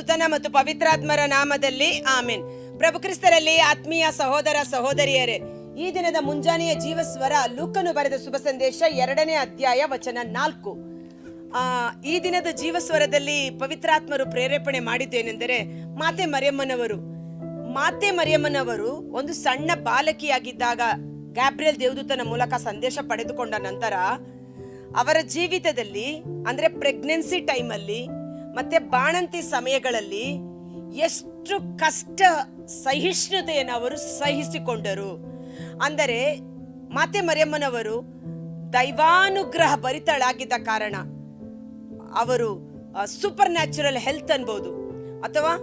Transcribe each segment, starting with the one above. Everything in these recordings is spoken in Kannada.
ಸುತನ ಮತ್ತು ಪವಿತ್ರಾತ್ಮರ ನಾಮದಲ್ಲಿ ಆಮೆನ್. ಪ್ರಭು ಕ್ರಿಸ್ತರಲ್ಲಿ ಆತ್ಮೀಯ ಸಹೋದರ ಸಹೋದರಿಯರೇ, ಈ ದಿನದ ಮುಂಜಾನೆಯ ಜೀವಸ್ವರ ಲೂಕನು ಬರೆದ ಶುಭ ಸಂದೇಶ 2ನೇ ಅಧ್ಯಾಯ ವಚನ 4. ಈ ದಿನದ ಜೀವಸ್ವರದಲ್ಲಿ ಪವಿತ್ರಾತ್ಮರು ಪ್ರೇರೇಪಣೆ ಮಾಡಿದ್ದೇನೆಂದರೆ, ಮಾತೆ ಮರಿಯಮ್ಮನವರು ಒಂದು ಸಣ್ಣ ಬಾಲಕಿಯಾಗಿದ್ದಾಗ ಗ್ಯಾಬ್ರಿಯಲ್ ದೇವದೂತನ ಮೂಲಕ ಸಂದೇಶ ಪಡೆದುಕೊಂಡ ನಂತರ ಅವರ ಜೀವಿತದಲ್ಲಿ ಅಂದ್ರೆ ಪ್ರೆಗ್ನೆನ್ಸಿ ಟೈಮಲ್ಲಿ ಮತ್ತೆ ಬಾಣಂತಿ ಸಮಯಗಳಲ್ಲಿ ಎಷ್ಟು ಕಷ್ಟ ಸಹಿಷ್ಣುತೆಯನ್ನು ಅವರು ಸಹಿಸಿಕೊಂಡರು. ಅಂದರೆ ಮಾತೆ ಮರಿಯಮ್ಮನವರು ದೈವಾನುಗ್ರಹ ಭರಿತಳಾಗಿದ್ದ ಕಾರಣ ಅವರು ಸೂಪರ್ ನ್ಯಾಚುರಲ್ ಹೆಲ್ತ್ ಅನ್ಬೋದು ಅಥವಾ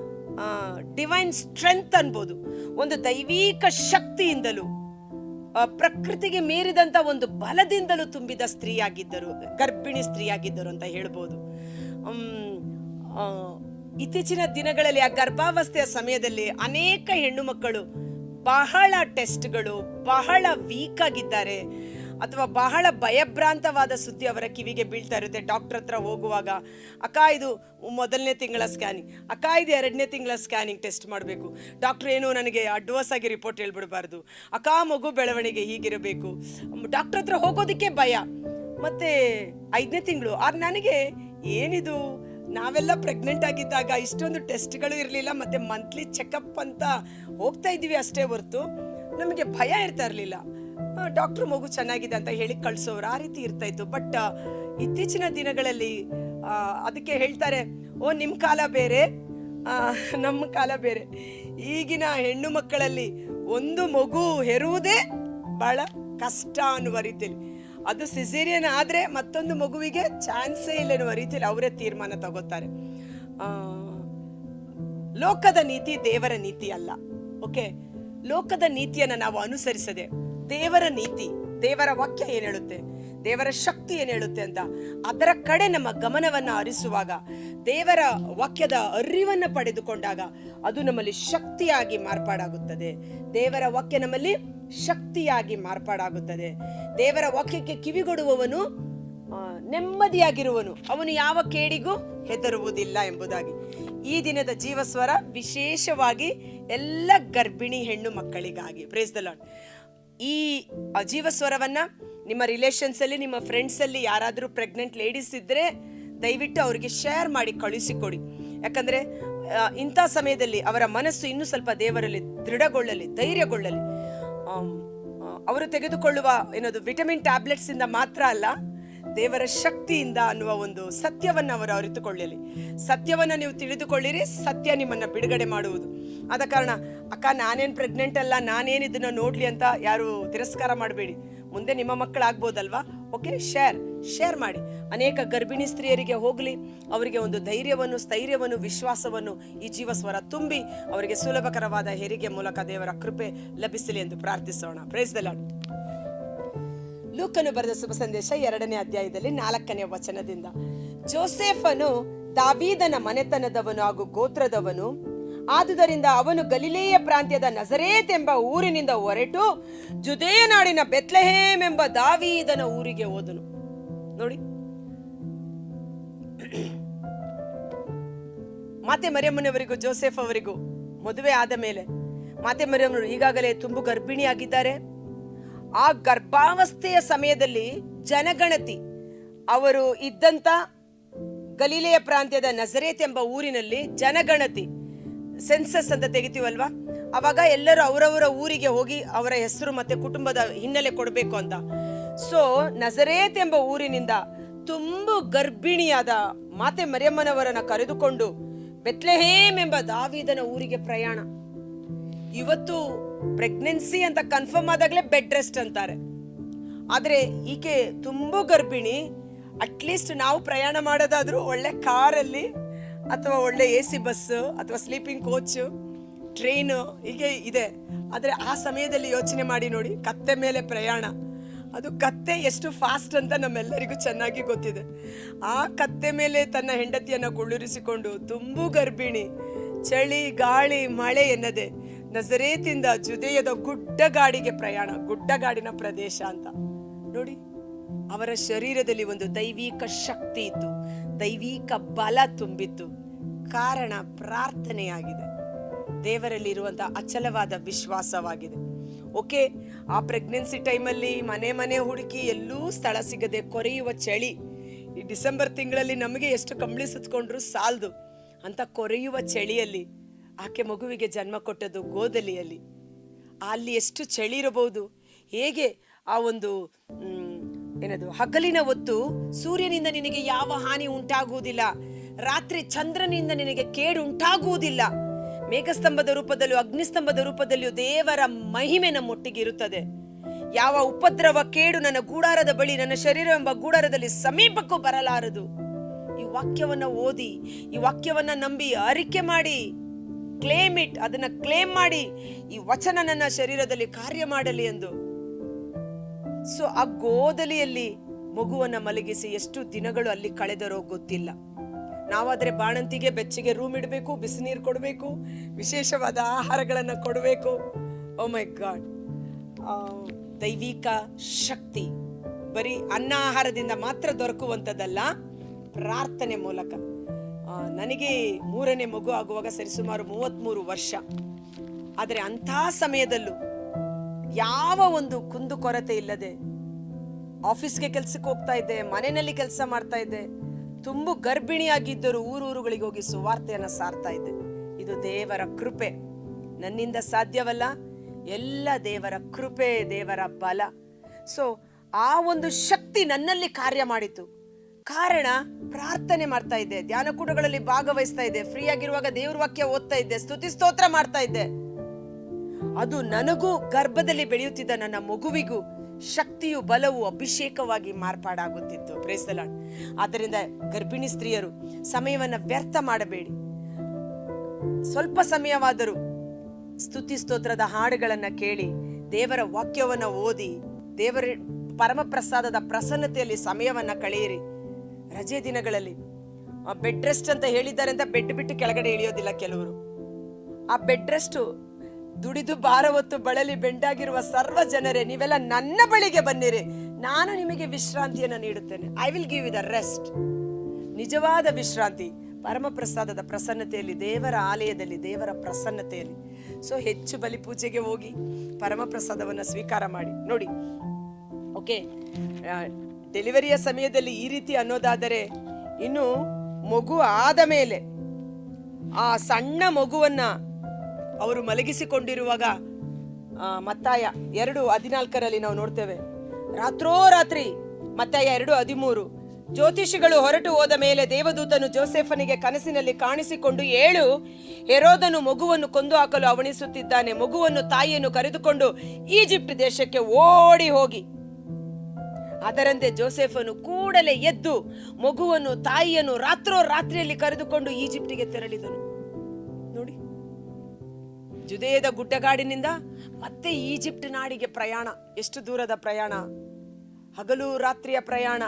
ಡಿವೈನ್ ಸ್ಟ್ರೆಂತ್ ಅನ್ಬೋದು, ಒಂದು ದೈವಿಕ ಶಕ್ತಿಯಿಂದಲೂ ಪ್ರಕೃತಿಗೆ ಮೀರಿದಂತ ಒಂದು ಬಲದಿಂದಲೂ ತುಂಬಿದ ಸ್ತ್ರೀಯಾಗಿದ್ದರು, ಗರ್ಭಿಣಿ ಸ್ತ್ರೀಯಾಗಿದ್ದರು ಅಂತ ಹೇಳ್ಬೋದು. ಇತ್ತೀಚಿನ ದಿನಗಳಲ್ಲಿ ಆ ಗರ್ಭಾವಸ್ಥೆಯ ಸಮಯದಲ್ಲಿ ಅನೇಕ ಹೆಣ್ಣು ಮಕ್ಕಳು ಬಹಳ ಟೆಸ್ಟ್ಗಳು, ಬಹಳ ವೀಕ್ ಆಗಿದ್ದಾರೆ ಅಥವಾ ಬಹಳ ಭಯಭ್ರಾಂತವಾದ ಸುದ್ದಿ ಅವರ ಕಿವಿಗೆ ಬೀಳ್ತಾ ಇರುತ್ತೆ. ಡಾಕ್ಟರ್ ಹತ್ರ ಹೋಗುವಾಗ, ಅಕ್ಕ ಇದು 1ನೇ ತಿಂಗಳ ಸ್ಕ್ಯಾನಿಂಗ್, ಅಕ್ಕ ಇದು 2ನೇ ತಿಂಗಳ ಸ್ಕ್ಯಾನಿಂಗ್ ಟೆಸ್ಟ್ ಮಾಡಬೇಕು, ಡಾಕ್ಟರ್ ಏನು ನನಗೆ ಅಡ್ವಾನ್ಸ್ ಆಗಿ ರಿಪೋರ್ಟ್ ಹೇಳ್ಬಿಡಬಾರ್ದು, ಅಕ್ಕ ಮಗು ಬೆಳವಣಿಗೆ ಹೀಗಿರಬೇಕು, ಡಾಕ್ಟರ್ ಹತ್ರ ಹೋಗೋದಕ್ಕೆ ಭಯ. ಮತ್ತೆ 5ನೇ ತಿಂಗಳು ನನಗೆ ಏನಿದು, ನಾವೆಲ್ಲ ಪ್ರೆಗ್ನೆಂಟ್ ಆಗಿದ್ದಾಗ ಇಷ್ಟೊಂದು ಟೆಸ್ಟ್ಗಳು ಇರಲಿಲ್ಲ, ಮತ್ತೆ ಮಂತ್ಲಿ ಚೆಕಪ್ ಅಂತ ಹೋಗ್ತಾ ಇದ್ದೀವಿ ಅಷ್ಟೇ ಹೊರತು ನಮಗೆ ಭಯ ಇರ್ತಾ ಇರಲಿಲ್ಲ. ಡಾಕ್ಟರ್ ಮಗು ಚೆನ್ನಾಗಿದೆ ಅಂತ ಹೇಳಿ ಕಳ್ಸೋರು, ಆ ರೀತಿ ಇರ್ತಾ ಇತ್ತು. ಬಟ್ ಇತ್ತೀಚಿನ ದಿನಗಳಲ್ಲಿ ಅದಕ್ಕೆ ಹೇಳ್ತಾರೆ, ನಿಮ್ಮ ಕಾಲ ಬೇರೆ, ನಮ್ಮ ಕಾಲ ಬೇರೆ. ಈಗಿನ ಹೆಣ್ಣು ಮಕ್ಕಳಲ್ಲಿ ಒಂದು ಮಗು ಹೆರುವುದೇ ಬಹಳ ಕಷ್ಟ ಅನ್ನುವ ರೀತಿಯಲ್ಲಿ, ಅದು ಸಿಸೇರಿಯನ್ ಆದ್ರೆ ಮತ್ತೊಂದು ಮಗುವಿಗೆ ಚಾನ್ಸೇ ಇಲ್ಲ ಎನ್ನುವ ರೀತಿಯಲ್ಲಿ ಅವರೇ ತೀರ್ಮಾನ ತಗೋತಾರೆ. ಲೋಕದ ನೀತಿ ದೇವರ ನೀತಿ ಅಲ್ಲ. ಓಕೆ, ಲೋಕದ ನೀತಿಯನ್ನ ನಾವು ಅನುಸರಿಸದೆ ದೇವರ ನೀತಿ, ದೇವರ ವಾಕ್ಯ ಏನ್ ಹೇಳುತ್ತೆ, ದೇವರ ಶಕ್ತಿ ಏನ್ ಹೇಳುತ್ತೆ ಅಂತ ಅದರ ಕಡೆ ನಮ್ಮ ಗಮನವನ್ನ ಹರಿಸುವಾಗ, ದೇವರ ವಾಕ್ಯದ ಅರಿವನ್ನ ಪಡೆದುಕೊಂಡಾಗ ಅದು ನಮ್ಮಲ್ಲಿ ಶಕ್ತಿಯಾಗಿ ಮಾರ್ಪಾಡಾಗುತ್ತದೆ. ದೇವರ ವಾಕ್ಯ ನಮ್ಮಲ್ಲಿ ಶಕ್ತಿಯಾಗಿ ಮಾರ್ಪಾಡಾಗುತ್ತದೆ. ದೇವರ ವಾಕ್ಯಕ್ಕೆ ಕಿವಿಗೊಡುವವನು ನೆಮ್ಮದಿಯಾಗಿರುವನು, ಅವನು ಯಾವ ಕೇಡಿಗೂ ಹೆದರುವುದಿಲ್ಲ ಎಂಬುದಾಗಿ. ಈ ದಿನದ ಜೀವಸ್ವರ ವಿಶೇಷವಾಗಿ ಎಲ್ಲ ಗರ್ಭಿಣಿ ಹೆಣ್ಣು ಮಕ್ಕಳಿಗಾಗಿ. Praise the lord. ಈ ಜೀವಸ್ವರವನ್ನ ನಿಮ್ಮ ರಿಲೇಷನ್ಸ್ ಅಲ್ಲಿ, ನಿಮ್ಮ ಫ್ರೆಂಡ್ಸ್ ಅಲ್ಲಿ ಯಾರಾದರೂ ಪ್ರೆಗ್ನೆಂಟ್ ಲೇಡೀಸ್ ಇದ್ರೆ ದಯವಿಟ್ಟು ಅವರಿಗೆ ಶೇರ್ ಮಾಡಿ ಕಳುಹಿಸಿಕೊಡಿ. ಯಾಕಂದ್ರೆ ಇಂಥ ಸಮಯದಲ್ಲಿ ಅವರ ಮನಸ್ಸು ಇನ್ನೂ ಸ್ವಲ್ಪ ದೇವರಲ್ಲಿ ದೃಢಗೊಳ್ಳಲಿ, ಧೈರ್ಯಗೊಳ್ಳಲಿ. ಅವರು ತೆಗೆದುಕೊಳ್ಳುವ ಏನದು ವಿಟಮಿನ್ ಟ್ಯಾಬ್ಲೆಟ್ಸ್ ಇಂದ ಮಾತ್ರ ಅಲ್ಲ, ದೇವರ ಶಕ್ತಿಯಿಂದ ಅನ್ನುವ ಒಂದು ಸತ್ಯವನ್ನ ಅವರು ಅರಿತುಕೊಳ್ಳಲಿ. ಸತ್ಯವನ್ನ ನೀವು ತಿಳಿದುಕೊಳ್ಳಿರಿ, ಸತ್ಯ ನಿಮ್ಮನ್ನ ಬಿಡುಗಡೆ ಮಾಡುವುದು. ಆದ ಕಾರಣ ಅಕ್ಕ ನಾನೇನ್ ಪ್ರೆಗ್ನೆಂಟ್ ಅಲ್ಲ, ನಾನೇನ್ ಇದನ್ನ ನೋಡ್ಲಿ ಅಂತ ಯಾರು ತಿರಸ್ಕಾರ ಮಾಡಬೇಡಿ. ಮುಂದೆ ನಿಮ್ಮ ಮಕ್ಕಳಾಗ್ಬೋದಲ್ವಾ. ಓಕೆ, ಶೇರ್ ಮಾಡಿ. ಅನೇಕ ಗರ್ಭಿಣಿ ಸ್ತ್ರೀಯರಿಗೆ ಹೋಗ್ಲಿ, ಅವರಿಗೆ ಒಂದು ಧೈರ್ಯವನ್ನು, ಸ್ಥೈರ್ಯವನ್ನು, ವಿಶ್ವಾಸವನ್ನು ಈ ಜೀವಸ್ವರ ತುಂಬಿ ಅವರಿಗೆ ಸುಲಭಕರವಾದ ಹೆರಿಗೆ ಮೂಲಕ ದೇವರ ಕೃಪೆ ಲಭಿಸಲಿ ಎಂದು ಪ್ರಾರ್ಥಿಸೋಣ. Praise the lord. ಲೂಕನು ಬರೆದ ಶುಭ ಸಂದೇಶ 2ನೇ ಅಧ್ಯಾಯದಲ್ಲಿ 4ನೇ ವಚನದಿಂದ, ಜೋಸೆಫನು ದಾವೀದನ ಮನೆತನದವನು ಹಾಗೂ ಗೋತ್ರದವನು, ಆದುದರಿಂದ ಅವನು ಗಲಿಲೇಯ ಪ್ರಾಂತ್ಯದ ನಜರೇತ್ ಎಂಬ ಊರಿನಿಂದ ಹೊರಟು ಜುದೇಯ ನಾಡಿನ ಬೆತ್ಲೆಹೇಮ್ ಎಂಬ ದಾವೀದನ ಊರಿಗೆ ಹೋದನು. ನೋಡಿ, ಮಾತೆ ಮರಿಯಮ್ಮನವರಿಗೂ ಜೋಸೆಫ್ ಅವರಿಗೂ ಮದುವೆ ಆದ ಮೇಲೆ ಮಾತೆ ಮರಿಯಮ್ಮನವರು ಈಗಾಗಲೇ ತುಂಬು ಗರ್ಭಿಣಿಯಾಗಿದ್ದಾರೆ. ಆ ಗರ್ಭಾವಸ್ಥೆಯ ಸಮಯದಲ್ಲಿ ಜನಗಣತಿ, ಅವರು ಇದ್ದಂತ ಗಲಿಲೆಯ ಪ್ರಾಂತ್ಯದ ನಜರೇತ್ ಎಂಬ ಊರಿನಲ್ಲಿ ಜನಗಣತಿ, ಸೆನ್ಸಸ್ ಅಂತ ತೆಗಿತೀವಲ್ವಾ, ಅವಾಗ ಎಲ್ಲರೂ ಅವರವರ ಊರಿಗೆ ಹೋಗಿ ಅವರ ಹೆಸರು ಮತ್ತೆ ಕುಟುಂಬದ ಹಿನ್ನೆಲೆ ಕೊಡಬೇಕು ಅಂತ. ಸೊ ನಜರೇತ್ ಎಂಬ ಊರಿನಿಂದ ತುಂಬು ಗರ್ಭಿಣಿಯಾದ ಮಾತೆ ಮರಿಯಮ್ಮನವರನ್ನ ಕರೆದುಕೊಂಡು ಬೆತ್ಲೆಹೇಮ್ ಎಂಬ ದಾವೀದನ ಊರಿಗೆ ಪ್ರಯಾಣ. ಇವತ್ತು ಪ್ರೆಗ್ನೆನ್ಸಿ ಅಂತ ಕನ್ಫರ್ಮ್ ಆದಾಗಲೇ ಬೆಡ್ ರೆಸ್ಟ್ ಅಂತಾರೆ, ಆದ್ರೆ ಈಕೆ ತುಂಬು ಗರ್ಭಿಣಿ. ಅಟ್ಲೀಸ್ಟ್ ನಾವು ಪ್ರಯಾಣ ಮಾಡೋದಾದ್ರೂ ಒಳ್ಳೆ ಕಾರಲ್ಲಿ ಅಥವಾ ಒಳ್ಳೆ AC ಬಸ್ ಅಥವಾ ಸ್ಲೀಪಿಂಗ್ ಕೋಚ್, ಟ್ರೈನು ಹೀಗೆ ಇದೆ. ಆದ್ರೆ ಆ ಸಮಯದಲ್ಲಿ ಯೋಚನೆ ಮಾಡಿ ನೋಡಿ, ಕತ್ತೆ ಮೇಲೆ ಪ್ರಯಾಣ. ಅದು ಕತ್ತೆ ಎಷ್ಟು ಫಾಸ್ಟ್ ಅಂತ ನಮ್ಮೆಲ್ಲರಿಗೂ ಚೆನ್ನಾಗಿ ಗೊತ್ತಿದೆ. ಆ ಕತ್ತೆ ಮೇಲೆ ತನ್ನ ಹೆಂಡತಿಯನ್ನ ಕುಳ್ಳಿರಿಸಿಕೊಂಡು ತುಂಬು ಗರ್ಭಿಣಿ, ಚಳಿ ಗಾಳಿ ಮಳೆ ಎನ್ನದೆ ನಜರೇತಿಂದ ಜುದೇಯದ ಗುಡ್ಡಗಾಡಿಗೆ ಪ್ರಯಾಣ. ಗುಡ್ಡಗಾಡಿನ ಪ್ರದೇಶ ಅಂತ ನೋಡಿ. ಅವರ ಶರೀರದಲ್ಲಿ ಒಂದು ದೈವಿಕ ಶಕ್ತಿ ಇತ್ತು, ದೈವಿಕ ಬಲ ತುಂಬಿತ್ತು. ಕಾರಣ ಪ್ರಾರ್ಥನೆಯಾಗಿದೆ, ದೇವರಲ್ಲಿರುವಂತಹ ಅಚಲವಾದ ವಿಶ್ವಾಸವಾಗಿದೆ. ಓಕೆ, ಆ ಪ್ರೆಗ್ನೆನ್ಸಿ ಟೈಮಲ್ಲಿ ಮನೆ ಹುಡುಕಿ ಎಲ್ಲೂ ಸ್ಥಳ ಸಿಗದೆ ಕೊರೆಯುವ ಚಳಿ, ಈ ಡಿಸೆಂಬರ್ ತಿಂಗಳಲ್ಲಿ ನಮಗೆ ಎಷ್ಟು ಕಂಬಳಿ ಸುತ್ಕೊಂಡ್ರು ಸಾಲದು ಅಂತ ಕೊರೆಯುವ ಚಳಿಯಲ್ಲಿ ಆಕೆ ಮಗುವಿಗೆ ಜನ್ಮ ಕೊಟ್ಟದ್ದು ಗೋದಲಿಯಲ್ಲಿ. ಅಲ್ಲಿ ಎಷ್ಟು ಚಳಿ ಇರಬಹುದು, ಹೇಗೆ ಆ ಒಂದು ಏನದು ಹಗಲಿನ ಹೊತ್ತು ಸೂರ್ಯನಿಂದ ನಿನಗೆ ಯಾವ ಹಾನಿ ಉಂಟಾಗುವುದಿಲ್ಲ, ರಾತ್ರಿ ಚಂದ್ರನಿಂದ ನಿನಗೆ ಕೇಡು ಉಂಟಾಗುವುದಿಲ್ಲ, ಮೇಘಸ್ತಂಭದ ರೂಪದಲ್ಲಿಯೂ ಅಗ್ನಿಸ್ತಂಭದ ರೂಪದಲ್ಲಿಯೂ ದೇವರ ಮಹಿಮೆ ನಮ್ಮೊಟ್ಟಿಗೆ ಇರುತ್ತದೆ. ಯಾವ ಉಪದ್ರವ ಕೇಡು ನನ್ನ ಗೂಡಾರದ ಬಳಿ, ನನ್ನ ಶರೀರ ಎಂಬ ಗೂಡಾರದಲ್ಲಿ ಸಮೀಪಕ್ಕೂ ಬರಲಾರದು. ಈ ವಾಕ್ಯವನ್ನ ಓದಿ, ಈ ವಾಕ್ಯವನ್ನ ನಂಬಿ ಅರಿಕೆ ಮಾಡಿ, ಕ್ಲೇಮ್ ಇಟ್, ಅದನ್ನ ಕ್ಲೇಮ್ ಮಾಡಿ, ಈ ವಚನ ನನ್ನ ಶರೀರದಲ್ಲಿ ಕಾರ್ಯ ಮಾಡಲಿ ಎಂದು. ಸೊ ಆ ಗೋದಲಿಯಲ್ಲಿ ಮಗುವನ್ನ ಮಲಗಿಸಿ ಎಷ್ಟು ದಿನಗಳು ಅಲ್ಲಿ ಕಳೆದರೋ ಗೊತ್ತಿಲ್ಲ. ನಾವಾದ್ರೆ ಬಾಣಂತಿಗೆ ಬೆಚ್ಚಗೆ ರೂಮ್ ಇಡಬೇಕು, ಬಿಸಿ ನೀರು ಕೊಡಬೇಕು, ವಿಶೇಷವಾದ ಆಹಾರಗಳನ್ನ ಕೊಡಬೇಕು. ಓ ಮೈ ಗಾಡ್, ದೈವಿಕ ಶಕ್ತಿ ಬರೀ ಅನ್ನ ಆಹಾರದಿಂದ ಮಾತ್ರ ದೊರಕುವಂಥದ್ದಲ್ಲ, ಪ್ರಾರ್ಥನೆ ಮೂಲಕ. ನನಗೆ 3ನೇ ಮಗು ಆಗುವಾಗ ಸರಿಸುಮಾರು 33 ವರ್ಷ. ಆದರೆ ಅಂಥ ಸಮಯದಲ್ಲೂ ಯಾವ ಒಂದು ಕುಂದು ಕೊರತೆ ಇಲ್ಲದೆ ಆಫೀಸ್ಗೆ ಕೆಲ್ಸಕ್ಕೆ ಹೋಗ್ತಾ ಇದ್ದೆ, ಮನೆಯಲ್ಲಿ ಕೆಲಸ ಮಾಡ್ತಾ ಇದ್ದೆ, ತುಂಬು ಗರ್ಭಿಣಿಯಾಗಿದ್ದರು ಊರುಗಳಿಗೆ ಹೋಗಿ ಸುವಾರ್ತೆಯನ್ನ ಸಾರ್ತಾ ಇದ್ದೆ. ಇದು ದೇವರ ಕೃಪೆ, ನನ್ನಿಂದ ಸಾಧ್ಯವಲ್ಲ, ಎಲ್ಲ ದೇವರ ಕೃಪೆ, ದೇವರ ಬಲ. ಸೊ ಆ ಒಂದು ಶಕ್ತಿ ನನ್ನಲ್ಲಿ ಕಾರ್ಯ ಮಾಡಿತು. ಕಾರಣ ಪ್ರಾರ್ಥನೆ ಮಾಡ್ತಾ ಇದ್ದೆ, ಧ್ಯಾನ ಕೂಟಗಳಲ್ಲಿ ಭಾಗವಹಿಸ್ತಾ ಇದ್ದೆ, ಫ್ರೀ ಆಗಿರುವಾಗ ದೇವ್ರ ವಾಕ್ಯ ಓದ್ತಾ ಇದ್ದೆ, ಸ್ತುತಿ ಸ್ತೋತ್ರ ಮಾಡ್ತಾ ಇದ್ದೆ. ಅದು ನನಗೂ ಗರ್ಭದಲ್ಲಿ ಬೆಳೆಯುತ್ತಿದ್ದ ನನ್ನ ಮಗುವಿಗೂ ಶಕ್ತಿಯು ಬಲವು ಅಭಿಷೇಕವಾಗಿ ಮಾರ್ಪಾಡಾಗುತ್ತಿತ್ತು. Praise the lord. ಆದ್ದರಿಂದ ಗರ್ಭಿಣಿ ಸ್ತ್ರೀಯರು ಸಮಯವನ್ನ ವ್ಯರ್ಥ ಮಾಡಬೇಡಿ. ಸ್ವಲ್ಪ ಸಮಯವಾದರೂ ಸ್ತುತಿ ಸ್ತೋತ್ರದ ಹಾಡುಗಳನ್ನ ಕೇಳಿ, ದೇವರ ವಾಕ್ಯವನ್ನ ಓದಿ, ದೇವರ ಪರಮ ಪ್ರಸಾದದ ಪ್ರಸನ್ನತೆಯಲ್ಲಿ ಸಮಯವನ್ನ ಕಳೆಯಿರಿ. ರಜೆ ದಿನಗಳಲ್ಲಿ ಬೆಡ್ ರೆಸ್ಟ್ ಅಂತ ಹೇಳಿದ್ದಾರೆ ಅಂತ ಬೆಡ್ ಬಿಟ್ಟು ಕೆಳಗಡೆ ಇಳಿಯೋದಿಲ್ಲ ಕೆಲವರು. ಆ ಬೆಡ್ ರೆಸ್ಟ್ ದುಡಿದು ಭಾರ ಹೊತ್ತು ಬಳಲಿ ಬೆಂಡಾಗಿರುವ ಸರ್ವ ಜನರೇ, ನೀವೆಲ್ಲ ನನ್ನ ಬಳಿಗೆ ಬನ್ನಿರಿ, ನಾನು ನಿಮಗೆ ವಿಶ್ರಾಂತಿಯನ್ನು ನೀಡುತ್ತೇನೆ. I will give you the rest. ನಿಜವಾದ ವಿಶ್ರಾಂತಿ ಪರಮ ಪ್ರಸಾದದ ಪ್ರಸನ್ನತೆಯಲ್ಲಿ, ದೇವರ ಆಲಯದಲ್ಲಿ, ದೇವರ ಪ್ರಸನ್ನತೆಯಲ್ಲಿ. ಸೊ ಹೆಚ್ಚು ಬಲಿ ಪೂಜೆಗೆ ಹೋಗಿ ಪರಮ ಪ್ರಸಾದವನ್ನು ಸ್ವೀಕಾರ ಮಾಡಿ ನೋಡಿ. ಓಕೆ, ಡೆಲಿವರಿಯ ಸಮಯದಲ್ಲಿ ಈ ರೀತಿ ಅನ್ನೋದಾದರೆ, ಇನ್ನು ಮಗು ಆದ ಮೇಲೆ ಆ ಸಣ್ಣ ಮಗುವನ್ನ ಅವರು ಮಲಗಿಸಿಕೊಂಡಿರುವಾಗ ಮತ್ತಾಯ 2:14 ನಾವು ನೋಡ್ತೇವೆ. ರಾತ್ರೋರಾತ್ರಿ ಮತ್ತಾಯ 2:13, ಜ್ಯೋತಿಷಿಗಳು ಹೊರಟು ಹೋದ ಮೇಲೆ ದೇವದೂತನು ಜೋಸೆಫನಿಗೆ ಕನಸಿನಲ್ಲಿ ಕಾಣಿಸಿಕೊಂಡು, ಏಳು, ಹೆರೋದನು ಮಗುವನ್ನು ಕೊಂದು ಹಾಕಲು ಅವಣಿಸುತ್ತಿದ್ದಾನೆ, ಮಗುವನ್ನು ತಾಯಿಯನ್ನು ಕರೆದುಕೊಂಡು ಈಜಿಪ್ಟ್ ದೇಶಕ್ಕೆ ಓಡಿ ಹೋಗಿ. ಅದರಂತೆ ಜೋಸೆಫನು ಕೂಡಲೇ ಎದ್ದು ಮಗುವನ್ನು ತಾಯಿಯನ್ನು ರಾತ್ರಿಯಲ್ಲಿ ಕರೆದುಕೊಂಡು ಈಜಿಪ್ಟಿಗೆ ತೆರಳಿದನು. ನೋಡಿ, ಜುದೇಯದ ಗುಡ್ಡಗಾಡಿನಿಂದ ಮತ್ತೆ ಈಜಿಪ್ಟ್ ನಾಡಿಗೆ ಪ್ರಯಾಣ. ಎಷ್ಟು ದೂರದ ಪ್ರಯಾಣ, ಹಗಲು ರಾತ್ರಿಯ ಪ್ರಯಾಣ.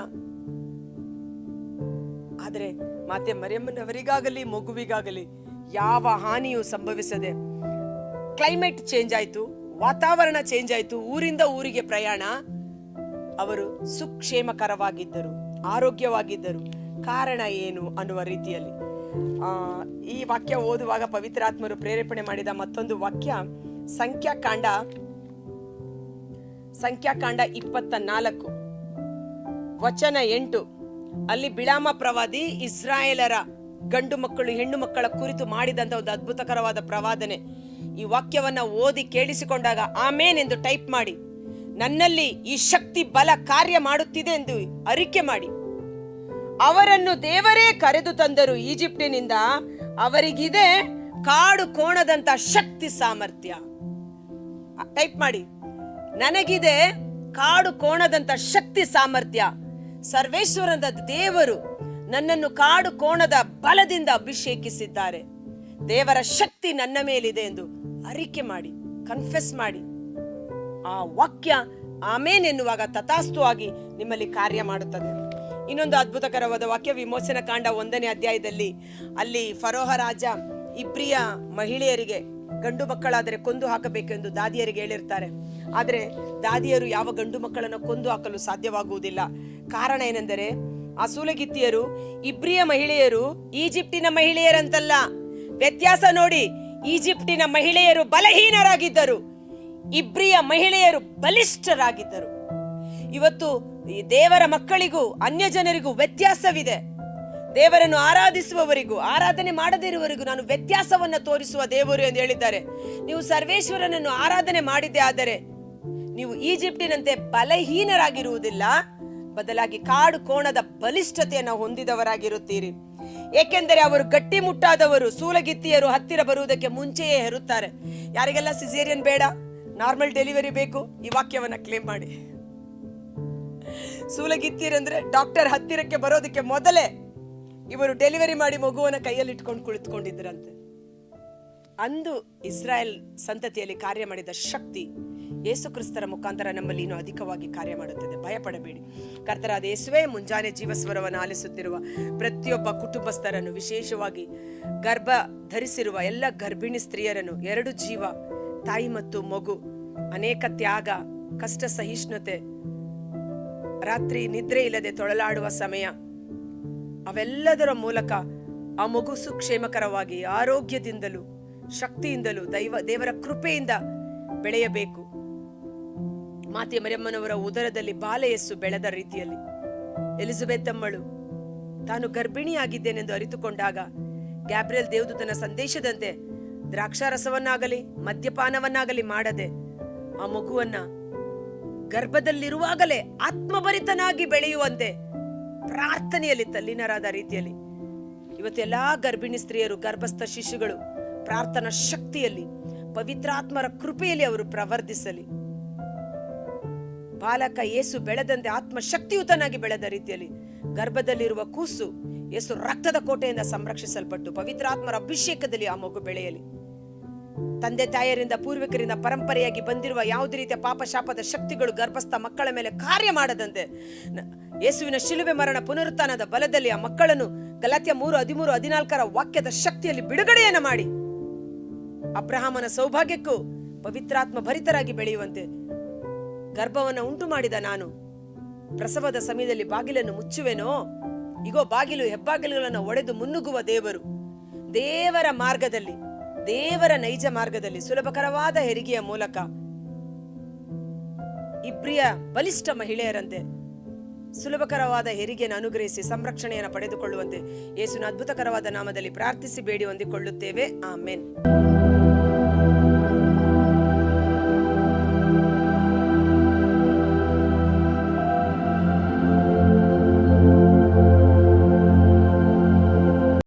ಆದರೆ ಮಾತೆ ಮರಿಯಮ್ಮನವರಿಗಾಗಲಿ ಮಗುವಿಗಾಗಲಿ ಯಾವ ಹಾನಿಯೂ ಸಂಭವಿಸದೆ, ಕ್ಲೈಮೇಟ್ ಚೇಂಜ್ ಆಯ್ತು, ವಾತಾವರಣ ಚೇಂಜ್ ಆಯ್ತು, ಊರಿಂದ ಊರಿಗೆ ಪ್ರಯಾಣ. ಅವರು ಸುಕ್ಷೇಮಕರವಾಗಿದ್ದರು, ಆರೋಗ್ಯವಾಗಿದ್ದರು. ಕಾರಣ ಏನು ಅನ್ನುವ ರೀತಿಯಲ್ಲಿ ಈ ವಾಕ್ಯ ಓದುವಾಗ ಪವಿತ್ರಾತ್ಮರು ಪ್ರೇರೇಪಣೆ ಮಾಡಿದ ಮತ್ತೊಂದು ವಾಕ್ಯ ಸಂಖ್ಯಾಕಾಂಡ 24 ವಚನ 8. ಅಲ್ಲಿ ಬಿಳಾಮ ಪ್ರವಾದಿ ಇಸ್ರಾಯೇಲರ ಗಂಡು ಮಕ್ಕಳು ಹೆಣ್ಣು ಮಕ್ಕಳ ಕುರಿತು ಮಾಡಿದಂತ ಒಂದು ಅದ್ಭುತಕರವಾದ ಪ್ರವಾದನೆ. ಈ ವಾಕ್ಯವನ್ನ ಓದಿ ಕೇಳಿಸಿಕೊಂಡಾಗ ಆಮೇನ್ ಎಂದು ಟೈಪ್ ಮಾಡಿ, ನನ್ನಲ್ಲಿ ಈ ಶಕ್ತಿ ಬಲ ಕಾರ್ಯ ಮಾಡುತ್ತಿದೆ ಎಂದು ಅರಿಕೆ ಮಾಡಿ. ಅವರನ್ನು ದೇವರೇ ಕರೆದು ತಂದರು ಈಜಿಪ್ಟಿನಿಂದ, ಅವರಿಗಿದೆ ಕಾಡು ಕೋಣದಂತ ಶಕ್ತಿ ಸಾಮರ್ಥ್ಯ. ಟೈಪ್ ಮಾಡಿ, ನನಗಿದೆ ಕಾಡು ಕೋಣದಂತ ಶಕ್ತಿ ಸಾಮರ್ಥ್ಯ. ಸರ್ವೇಶ್ವರನ ದೇವರು ನನ್ನನ್ನು ಕಾಡು ಕೋಣದ ಬಲದಿಂದ ಅಭಿಷೇಕಿಸಿದ್ದಾರೆ. ದೇವರ ಶಕ್ತಿ ನನ್ನ ಮೇಲಿದೆ ಎಂದು ಅರಿಕೆ ಮಾಡಿ, ಕನ್ಫೆಸ್ ಮಾಡಿ. ಆ ವಾಕ್ಯ ಆಮೇನ್ ಎನ್ನುವಾಗ ತಥಾಸ್ತು ಆಗಿ ನಿಮ್ಮಲ್ಲಿ ಕಾರ್ಯ ಮಾಡುತ್ತದೆ. ಇನ್ನೊಂದು ಅದ್ಭುತಕರವಾದ ವಾಕ್ಯ ವಿಮೋಚನ ಕಾಂಡ 1ನೇ ಅಧ್ಯಾಯದಲ್ಲಿ, ಅಲ್ಲಿ ಫರೋಹ ರಾಜ ಇಬ್ರಿಯ ಮಹಿಳೆಯರಿಗೆ ಗಂಡು ಮಕ್ಕಳಾದರೆ ಕೊಂದು ಹಾಕಬೇಕೆಂದು ದಾದಿಯರಿಗೆ ಹೇಳಿರ್ತಾರೆ. ಆದರೆ ದಾದಿಯರು ಯಾವ ಗಂಡು ಮಕ್ಕಳನ್ನು ಕೊಂದು ಹಾಕಲು ಸಾಧ್ಯವಾಗುವುದಿಲ್ಲ. ಕಾರಣ ಏನೆಂದರೆ, ಆ ಸೂಲಗಿತ್ತಿಯರು ಇಬ್ರಿಯ ಮಹಿಳೆಯರು ಈಜಿಪ್ಟಿನ ಮಹಿಳೆಯರಂತಲ್ಲ. ವ್ಯತ್ಯಾಸ ನೋಡಿ. ಈಜಿಪ್ಟಿನ ಮಹಿಳೆಯರು ಬಲಹೀನರಾಗಿದ್ದರು, ಇಬ್ರಿಯ ಮಹಿಳೆಯರು ಬಲಿಷ್ಠರಾಗಿದ್ದರು. ಇವತ್ತು ಈ ದೇವರ ಮಕ್ಕಳಿಗೂ ಅನ್ಯ ಜನರಿಗೂ ವ್ಯತ್ಯಾಸವಿದೆ. ದೇವರನ್ನು ಆರಾಧಿಸುವವರಿಗೂ ಆರಾಧನೆ ಮಾಡದಿರುವವರಿಗೂ ನಾನು ವ್ಯತ್ಯಾಸವನ್ನ ತೋರಿಸುವ ದೇವರು ಎಂದು ಹೇಳಿದ್ದಾರೆ. ನೀವು ಸರ್ವೇಶ್ವರನನ್ನು ಆರಾಧನೆ ಮಾಡಿದ್ದೇ ಆದರೆ ನೀವು ಈಜಿಪ್ಟಿನಂತೆ ಬಲಹೀನರಾಗಿರುವುದಿಲ್ಲ, ಬದಲಾಗಿ ಕಾಡು ಕೋಣದ ಬಲಿಷ್ಠತೆಯನ್ನು ಹೊಂದಿದವರಾಗಿರುತ್ತೀರಿ. ಏಕೆಂದರೆ ಅವರು ಗಟ್ಟಿಮುಟ್ಟಾದವರು. ಸೂಲಗಿತ್ತಿಯರು ಹತ್ತಿರ ಬರುವುದಕ್ಕೆ ಮುಂಚೆಯೇ ಹೆರುತ್ತಾರೆ. ಯಾರಿಗೆಲ್ಲ ಸಿಸೇರಿಯನ್ ಬೇಡ, ನಾರ್ಮಲ್ ಡೆಲಿವರಿ ಬೇಕು, ಈ ವಾಕ್ಯವನ್ನ ಕ್ಲೇಮ್ ಮಾಡಿ. ಸೂಲಗಿತ್ತಿಯರಂದ್ರೆ ಡಾಕ್ಟರ್ ಹತ್ತಿರಕ್ಕೆ ಬರೋದಕ್ಕೆ ಮೊದಲೇ ಇವರು ಡೆಲಿವರಿ ಮಾಡಿ ಮಗುವನ್ನ ಕೈಯಲ್ಲಿ ಇಟ್ಕೊಂಡು ಕುಳಿತುಕೊಂಡಿದ್ರಂತೆ. ಅಂದು ಇಸ್ರಾಯೇಲ್ ಸಂತತಿಯಲ್ಲಿ ಕಾರ್ಯ ಮಾಡಿದ ಶಕ್ತಿ ಯೇಸು ಕ್ರಿಸ್ತರ ಮುಖಾಂತರ ನಮ್ಮಲ್ಲಿ ಇನ್ನೂ ಅಧಿಕವಾಗಿ ಕಾರ್ಯ ಮಾಡುತ್ತದೆ. ಭಯಪಡಬೇಡಿ. ಕರ್ತರಾದ ಯೇಸುವೇ ಮುಂಜಾನೆ ಜೀವಸ್ವರವನ್ನು ಆಲಿಸುತ್ತಿರುವ ಪ್ರತಿಯೊಬ್ಬ ಕುಟುಂಬಸ್ಥರನ್ನು, ವಿಶೇಷವಾಗಿ ಗರ್ಭ ಧರಿಸಿರುವ ಎಲ್ಲ ಗರ್ಭಿಣಿ ಸ್ತ್ರೀಯರನ್ನು, 2 ಜೀವ, ತಾಯಿ ಮತ್ತು ಮಗು, ಅನೇಕ ತ್ಯಾಗ, ಕಷ್ಟ ಸಹಿಷ್ಣುತೆ, ರಾತ್ರಿ ನಿದ್ರೆ ಇಲ್ಲದೆ ತೊಳಲಾಡುವ ಸಮಯ, ಅವೆಲ್ಲದರ ಮೂಲಕ ಆ ಮಗು ಸುಕ್ಷೇಮಕರವಾಗಿ ಆರೋಗ್ಯದಿಂದಲೂ ಶಕ್ತಿಯಿಂದಲೂ ದೇವರ ಕೃಪೆಯಿಂದ ಬೆಳೆಯಬೇಕು. ಮಾತೆ ಮರಿಯಮ್ಮನವರ ಉದರದಲ್ಲಿ ಬಾಲೆಯಸ್ಸು ಬೆಳೆದ ರೀತಿಯಲ್ಲಿ ಎಲಿಜಬೆತ್ ಅಮ್ಮಳು ತಾನು ಗರ್ಭಿಣಿಯಾಗಿದ್ದೇನೆಂದು ಅರಿತುಕೊಂಡಾಗ ಗ್ಯಾಬ್ರಿಯಲ್ ದೇವದೂತನ ಸಂದೇಶದಂತೆ ದ್ರಾಕ್ಷಾರಸವನ್ನಾಗಲಿ ಮದ್ಯಪಾನವನ್ನಾಗಲಿ ಮಾಡದೆ ಆ ಮಗುವನ್ನ ಗರ್ಭದಲ್ಲಿರುವಾಗಲೇ ಆತ್ಮಭರಿತನಾಗಿ ಬೆಳೆಯುವಂತೆ ಪ್ರಾರ್ಥನೆಯಲ್ಲಿ ತಲ್ಲೀನರಾದ ರೀತಿಯಲ್ಲಿ ಇವತ್ತೆಲ್ಲಾ ಗರ್ಭಿಣಿ ಸ್ತ್ರೀಯರು, ಗರ್ಭಸ್ಥ ಶಿಶುಗಳು ಪ್ರಾರ್ಥನಾ ಶಕ್ತಿಯಲ್ಲಿ, ಪವಿತ್ರಾತ್ಮರ ಕೃಪೆಯಲ್ಲಿ ಅವರು ಪ್ರವರ್ಧಿಸಲಿ. ಬಾಲಕ ಯೇಸು ಬೆಳೆದಂತೆ ಆತ್ಮಶಕ್ತಿಯುತನಾಗಿ ಬೆಳೆದ ರೀತಿಯಲ್ಲಿ ಗರ್ಭದಲ್ಲಿರುವ ಕೂಸು ಯೇಸು ರಕ್ತದ ಕೋಟೆಯಿಂದ ಸಂರಕ್ಷಿಸಲ್ಪಟ್ಟು ಪವಿತ್ರಾತ್ಮರ ಅಭಿಷೇಕದಲ್ಲಿ ಆ ಮಗು ಬೆಳೆಯಲಿ. ತಂದೆ ತಾಯರಿಂದ ಪೂರ್ವಿಕರಿಂದ ಪರಂಪರೆಯಾಗಿ ಬಂದಿರುವ ಯಾವುದೇ ರೀತಿಯ ಪಾಪ ಶಾಪದ ಶಕ್ತಿಗಳು ಗರ್ಭಸ್ಥ ಮಕ್ಕಳ ಮೇಲೆ ಕಾರ್ಯ ಮಾಡದಂತೆ ಯೇಸುವಿನ ಶಿಲುಬೆ ಮರಣ ಪುನರುತ್ಥಾನದ ಬಲದಲ್ಲಿ ಆ ಮಕ್ಕಳನ್ನು ಗಲಾತ್ಯ 3:13-14 ವಾಕ್ಯದ ಶಕ್ತಿಯಲ್ಲಿ ಬಿಡುಗಡೆಯನ್ನ ಮಾಡಿ ಅಬ್ರಹಾಮನ ಸೌಭಾಗ್ಯಕ್ಕೂ ಪವಿತ್ರಾತ್ಮ ಭರಿತರಾಗಿ ಬೆಳೆಯುವಂತೆ ಗರ್ಭವನ್ನು ಉಂಟು ಮಾಡಿದ ನಾನು ಪ್ರಸವದ ಸಮಯದಲ್ಲಿ ಬಾಗಿಲನ್ನು ಮುಚ್ಚುವೆನೋ? ಇಗೋ ಬಾಗಿಲು ಹೆಬ್ಬಾಗಿಲುಗಳನ್ನು ಒಡೆದು ಮುನ್ನುಗ್ಗುವ ದೇವರು. ದೇವರ ಮಾರ್ಗದಲ್ಲಿ, ದೇವರ ನೈಜ ಮಾರ್ಗದಲ್ಲಿ ಸುಲಭಕರವಾದ ಹೆರಿಗೆಯ ಮೂಲಕ ಇಬ್ರಿಯ ಬಲಿಷ್ಠ ಮಹಿಳೆಯರಂತೆ ಸುಲಭಕರವಾದ ಹೆರಿಗೆಯನ್ನು ಅನುಗ್ರಹಿಸಿ ಸಂರಕ್ಷಣೆಯನ್ನು ಪಡೆದುಕೊಳ್ಳುವಂತೆ ಯೇಸುವಿನ ಅದ್ಭುತಕರವಾದ ನಾಮದಲ್ಲಿ ಪ್ರಾರ್ಥಿಸಿ ಬೇಡಿ ಹೊಂದಿಕೊಳ್ಳುತ್ತೇವೆ. ಆಮೆನ್.